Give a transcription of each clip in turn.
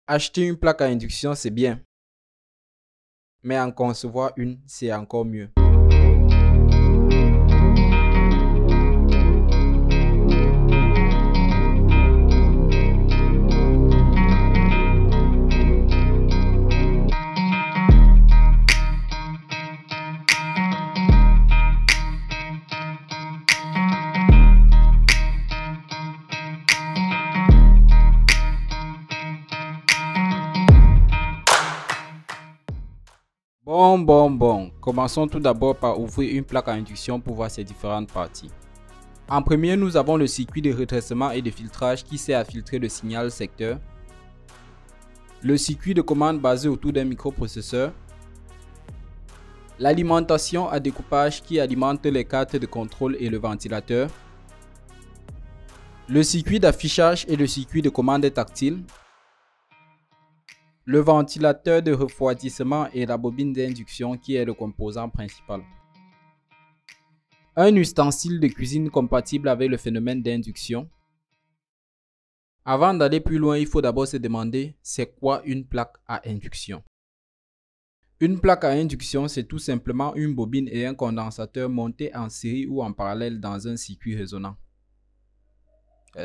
Acheter une plaque à induction, c'est bien. Mais en concevoir une, c'est encore mieux. Bon. Commençons tout d'abord par ouvrir une plaque à induction pour voir ses différentes parties. En premier, nous avons le circuit de redressement et de filtrage qui sert à filtrer le signal secteur. Le circuit de commande basé autour d'un microprocesseur. L'alimentation à découpage qui alimente les cartes de contrôle et le ventilateur. Le circuit d'affichage et le circuit de commande tactile. Le ventilateur de refroidissement et la bobine d'induction qui est le composant principal. Un ustensile de cuisine compatible avec le phénomène d'induction. Avant d'aller plus loin, il faut d'abord se demander c'est quoi une plaque à induction. Une plaque à induction, c'est tout simplement une bobine et un condensateur montés en série ou en parallèle dans un circuit résonnant.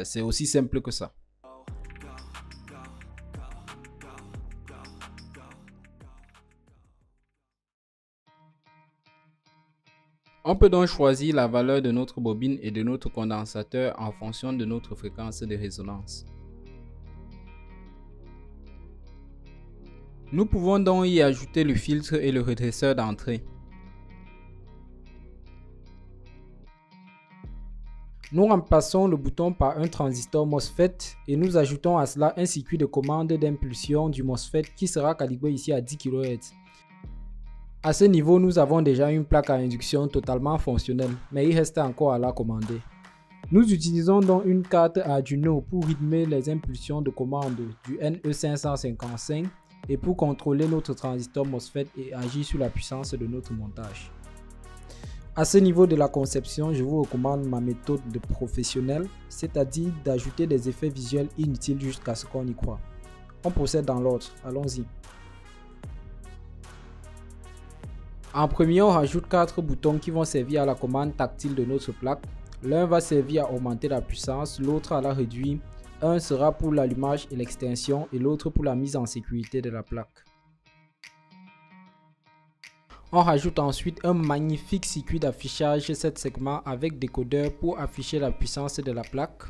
C'est aussi simple que ça. On peut donc choisir la valeur de notre bobine et de notre condensateur en fonction de notre fréquence de résonance. Nous pouvons donc y ajouter le filtre et le redresseur d'entrée. Nous remplaçons le bouton par un transistor MOSFET et nous ajoutons à cela un circuit de commande d'impulsion du MOSFET qui sera calibré ici à 10 kHz. À ce niveau, nous avons déjà une plaque à induction totalement fonctionnelle, mais il reste encore à la commander. Nous utilisons donc une carte Arduino pour rythmer les impulsions de commande du NE555 et pour contrôler notre transistor MOSFET et agir sur la puissance de notre montage. À ce niveau de la conception, je vous recommande ma méthode de professionnel, c'est-à-dire d'ajouter des effets visuels inutiles jusqu'à ce qu'on y croit. On procède dans l'ordre, allons-y. En premier, on rajoute 4 boutons qui vont servir à la commande tactile de notre plaque. L'un va servir à augmenter la puissance, l'autre à la réduire. Un sera pour l'allumage et l'extinction et l'autre pour la mise en sécurité de la plaque. On rajoute ensuite un magnifique circuit d'affichage 7 segments avec décodeur pour afficher la puissance de la plaque.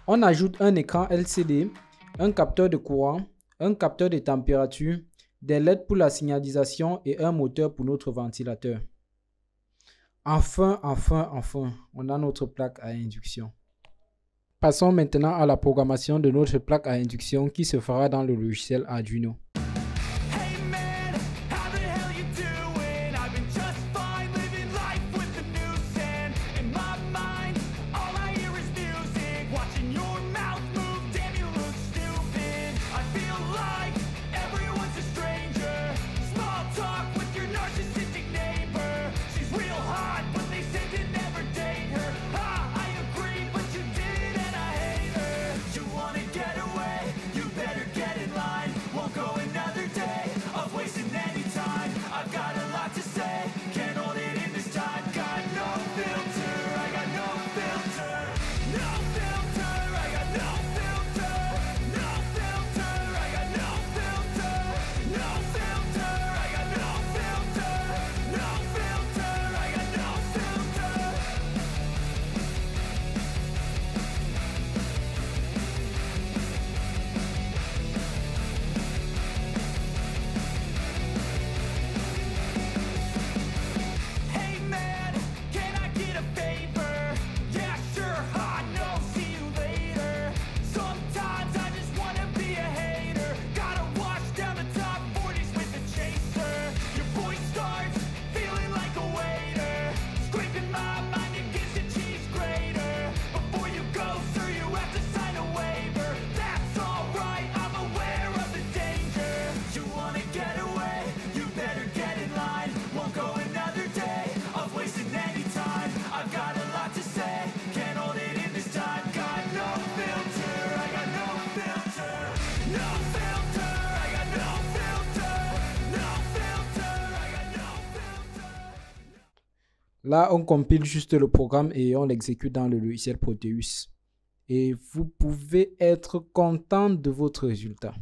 On ajoute un écran LCD, un capteur de courant, un capteur de température, des LED pour la signalisation et un moteur pour notre ventilateur. Enfin, on a notre plaque à induction. Passons maintenant à la programmation de notre plaque à induction qui se fera dans le logiciel Arduino. Go Là, on compile juste le programme et on l'exécute dans le logiciel Proteus. Et vous pouvez être content de votre résultat.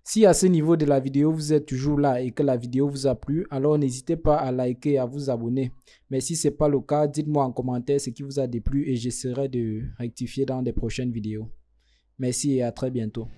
Si à ce niveau de la vidéo, vous êtes toujours là et que la vidéo vous a plu, alors n'hésitez pas à liker et à vous abonner. Mais si ce n'est pas le cas, dites-moi en commentaire ce qui vous a déplu et j'essaierai de rectifier dans des prochaines vidéos. Merci et à très bientôt.